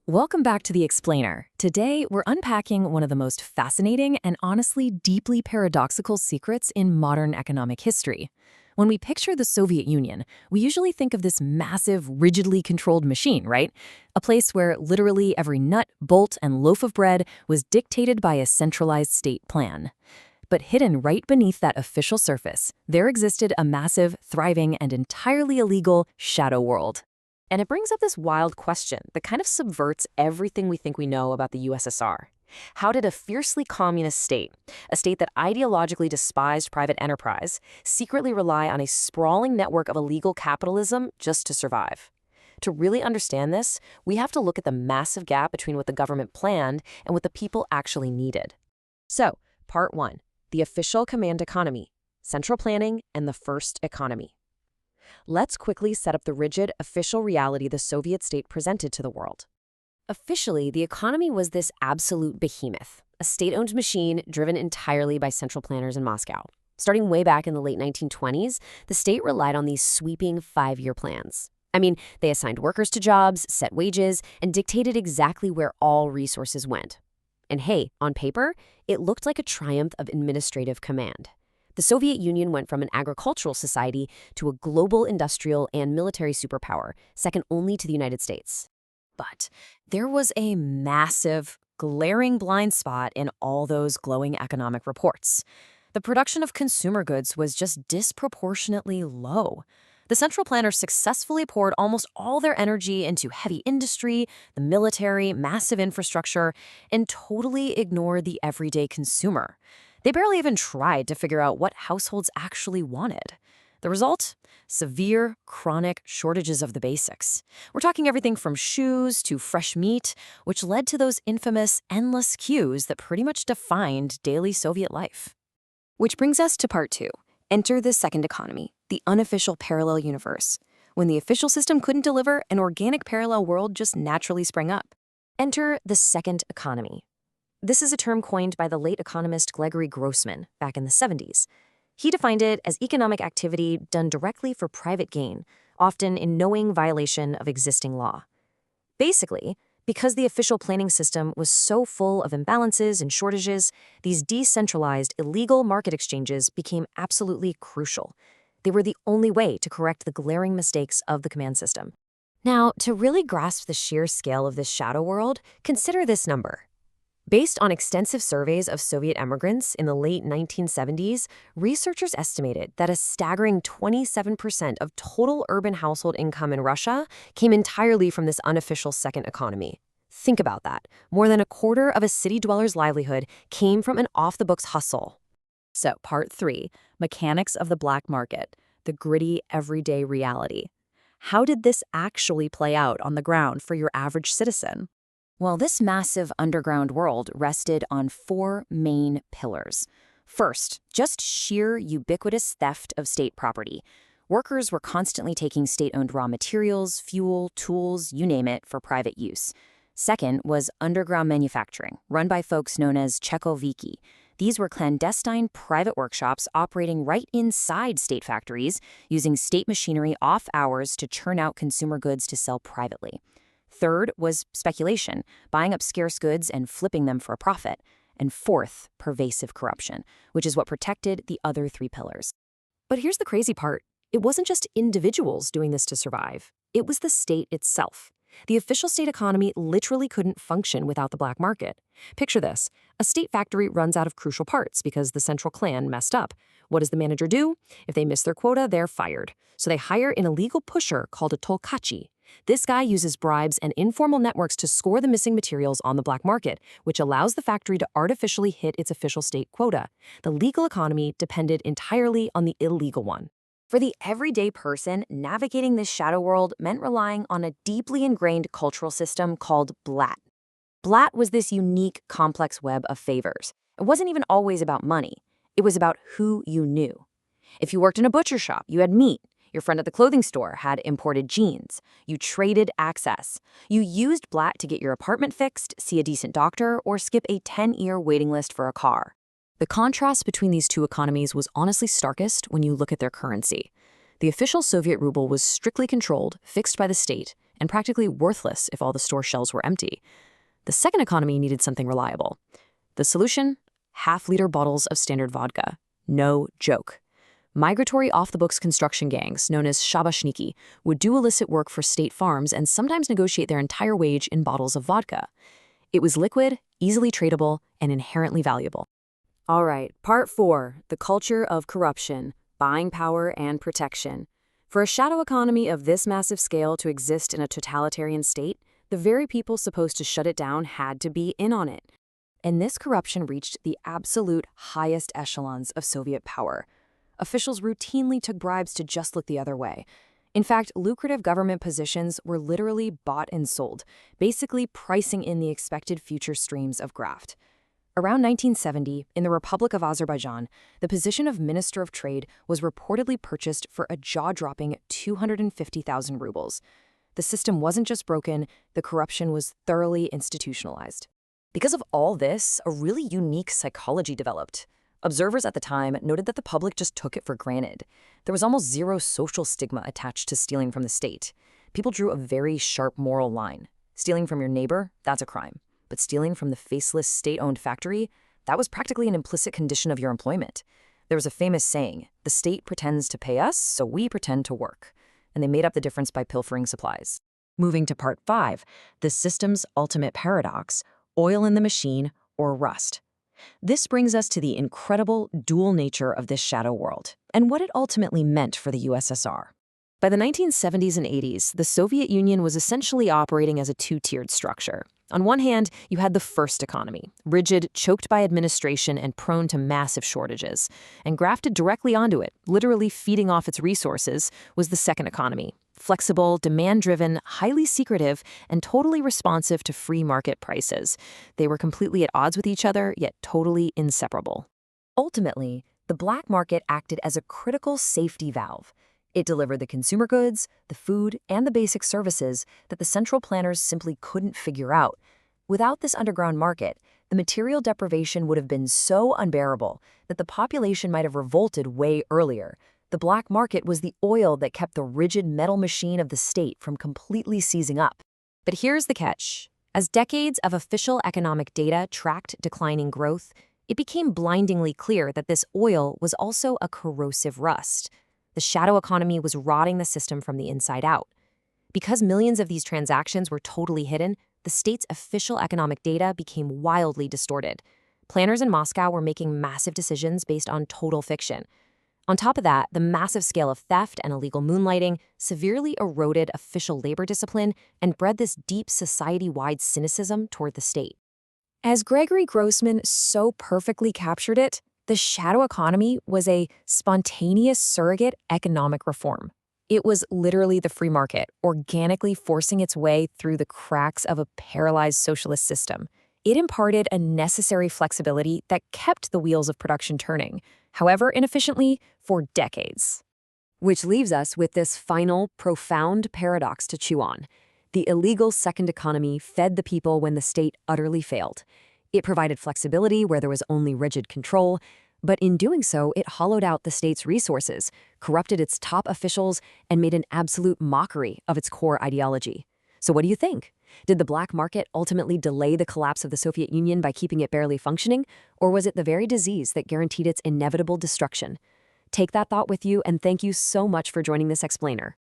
Welcome back to The Explainer. Today, we're unpacking one of the most fascinating and honestly deeply paradoxical secrets in modern economic history. When we picture the Soviet Union, we usually think of this massive, rigidly controlled machine, right? A place where literally every nut, bolt, and loaf of bread was dictated by a centralized state plan. But hidden right beneath that official surface, there existed a massive, thriving, and entirely illegal shadow world. And it brings up this wild question that kind of subverts everything we think we know about the USSR. How did a fiercely communist state, a state that ideologically despised private enterprise, secretly rely on a sprawling network of illegal capitalism just to survive? To really understand this, we have to look at the massive gap between what the government planned and what the people actually needed. So, Part 1. The official command economy, central planning, and the first economy. Let's quickly set up the rigid, official reality the Soviet state presented to the world. Officially, the economy was this absolute behemoth, a state-owned machine driven entirely by central planners in Moscow. Starting way back in the late 1920s, the state relied on these sweeping five-year plans. They assigned workers to jobs, set wages, and dictated exactly where all resources went. And hey, on paper, it looked like a triumph of administrative command. The Soviet Union went from an agricultural society to a global industrial and military superpower, second only to the United States. But there was a massive, glaring blind spot in all those glowing economic reports. The production of consumer goods was just disproportionately low. The central planners successfully poured almost all their energy into heavy industry, the military, massive infrastructure, and totally ignored the everyday consumer. They barely even tried to figure out what households actually wanted. The result? Severe, chronic shortages of the basics. We're talking everything from shoes to fresh meat, which led to those infamous endless queues that pretty much defined daily Soviet life. Which brings us to Part 2. Enter the second economy, the unofficial parallel universe. When the official system couldn't deliver, an organic parallel world just naturally sprang up. Enter the second economy. This is a term coined by the late economist Gregory Grossman back in the 70s. He defined it as economic activity done directly for private gain, often in knowing violation of existing law. Basically, because the official planning system was so full of imbalances and shortages, these decentralized, illegal market exchanges became absolutely crucial. They were the only way to correct the glaring mistakes of the command system. Now, to really grasp the sheer scale of this shadow world, consider this number. Based on extensive surveys of Soviet immigrants in the late 1970s, researchers estimated that a staggering 27% of total urban household income in Russia came entirely from this unofficial second economy. Think about that. More than a quarter of a city dweller's livelihood came from an off-the-books hustle. So, Part 3, Mechanics of the Black Market, the gritty, everyday reality. How did this actually play out on the ground for your average citizen? Well, this massive underground world rested on four main pillars. First, just sheer ubiquitous theft of state property. Workers were constantly taking state-owned raw materials, fuel, tools, you name it, for private use. Second was underground manufacturing, run by folks known as Chekhoviki. These were clandestine private workshops operating right inside state factories, using state machinery off hours to churn out consumer goods to sell privately. Third was speculation, buying up scarce goods and flipping them for a profit. And fourth, pervasive corruption, which is what protected the other three pillars. But here's the crazy part. It wasn't just individuals doing this to survive. It was the state itself. The official state economy literally couldn't function without the black market. Picture this. A state factory runs out of crucial parts because the central clan messed up. What does the manager do? If they miss their quota, they're fired. So they hire an illegal pusher called a tolkachi. This guy uses bribes and informal networks to score the missing materials on the black market, which allows the factory to artificially hit its official state quota. The legal economy depended entirely on the illegal one. For the everyday person, navigating this shadow world meant relying on a deeply ingrained cultural system called BLAT. BLAT was this unique, complex web of favors. It wasn't even always about money. It was about who you knew. If you worked in a butcher shop, you had meat. Your friend at the clothing store had imported jeans. You traded access. You used BLAT to get your apartment fixed, see a decent doctor, or skip a 10-year waiting list for a car. The contrast between these two economies was honestly starkest when you look at their currency. The official Soviet ruble was strictly controlled, fixed by the state, and practically worthless if all the store shelves were empty. The second economy needed something reliable. The solution? Half-liter bottles of standard vodka. No joke. Migratory off-the-books construction gangs, known as shabashniki, would do illicit work for state farms and sometimes negotiate their entire wage in bottles of vodka. It was liquid, easily tradable, and inherently valuable. All right, part 4, the culture of corruption, buying power and protection. For a shadow economy of this massive scale to exist in a totalitarian state, the very people supposed to shut it down had to be in on it. And this corruption reached the absolute highest echelons of Soviet power. Officials routinely took bribes to just look the other way. In fact, lucrative government positions were literally bought and sold, basically pricing in the expected future streams of graft. Around 1970, in the Republic of Azerbaijan, the position of Minister of Trade was reportedly purchased for a jaw-dropping 250,000 rubles. The system wasn't just broken, the corruption was thoroughly institutionalized. Because of all this, a really unique psychology developed. Observers at the time noted that the public just took it for granted. There was almost zero social stigma attached to stealing from the state. People drew a very sharp moral line. Stealing from your neighbor, that's a crime. But stealing from the faceless state-owned factory, that was practically an implicit condition of your employment. There was a famous saying, the state pretends to pay us, so we pretend to work. And they made up the difference by pilfering supplies. Moving to part 5, the system's ultimate paradox, oil in the machine or rust. This brings us to the incredible dual nature of this shadow world and what it ultimately meant for the USSR. By the 1970s and 80s, the Soviet Union was essentially operating as a two-tiered structure. On one hand, you had the first economy, rigid, choked by administration, and prone to massive shortages. And grafted directly onto it, literally feeding off its resources, was the second economy, flexible, demand-driven, highly secretive, and totally responsive to free market prices. They were completely at odds with each other, yet totally inseparable. Ultimately, the black market acted as a critical safety valve. It delivered the consumer goods, the food, and the basic services that the central planners simply couldn't figure out. Without this underground market, the material deprivation would have been so unbearable that the population might have revolted way earlier. The black market was the oil that kept the rigid metal machine of the state from completely seizing up. But here's the catch. As decades of official economic data tracked declining growth, it became blindingly clear that this oil was also a corrosive rust. The shadow economy was rotting the system from the inside out. Because millions of these transactions were totally hidden, the state's official economic data became wildly distorted. Planners in Moscow were making massive decisions based on total fiction. On top of that, the massive scale of theft and illegal moonlighting severely eroded official labor discipline and bred this deep society-wide cynicism toward the state. As Gregory Grossman so perfectly captured it, the shadow economy was a spontaneous surrogate economic reform. It was literally the free market, organically forcing its way through the cracks of a paralyzed socialist system. It imparted a necessary flexibility that kept the wheels of production turning, however inefficiently, for decades. Which leaves us with this final, profound paradox to chew on. The illegal second economy fed the people when the state utterly failed. It provided flexibility where there was only rigid control, but in doing so, it hollowed out the state's resources, corrupted its top officials, and made an absolute mockery of its core ideology. So what do you think? Did the black market ultimately delay the collapse of the Soviet Union by keeping it barely functioning, or was it the very disease that guaranteed its inevitable destruction? Take that thought with you, and thank you so much for joining this explainer.